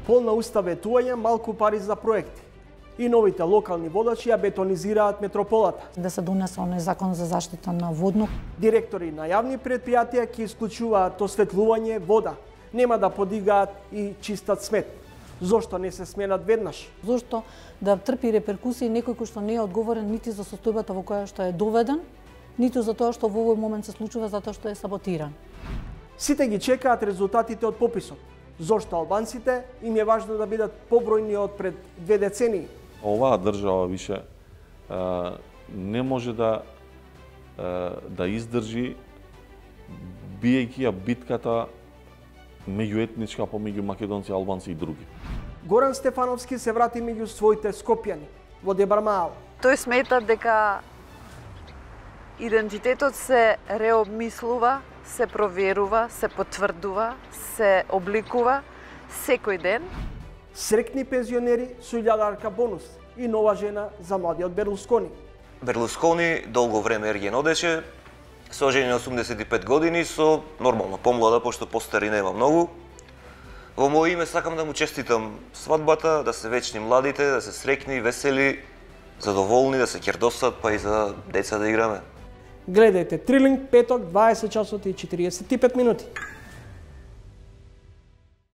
Полна уста ветување, малку пари за проекти. И новите локални водачи ја бетонизираат метрополата. Да се донесе оној закон за заштита на водно. Директори на јавни предпријатија ќе исклучуваат осветлување, вода. Нема да подигаат и чистат смет. Зошто не се сменат веднаш? Зошто да трпи реперкусии некој кој што не е одговорен нити за состојбата во која што е доведен, ниту за тоа што во овој момент се случува затоа што е саботиран. Сите ги чекаат резултатите од пописот. Зошто албанците им е важно да бидат побројни од пред 2 децении? Оваа држава више не може да издржи биејќи ја битката меѓуетничка помеѓу македонци, албанци и други. Горан Стефановски се врати меѓу своите скопјани во Дебармаал. Тој смета дека идентитетот се реобмислува, се проверува, се потврдува, се обликува секој ден. Срекни пензионери со 1000 бонус и нова жена за младиот Берлускони. Берлускони долго време ерген одеше, се ожени на 85 години со нормално помлада, пошто постари нема многу. Во моје име сакам да му честитам свадбата, да се вечни младите, да се срекни, весели, задоволни, да се ќердосат, па и за деца да играме. Гледајте Трилинг петок 20 часот и 45 минути.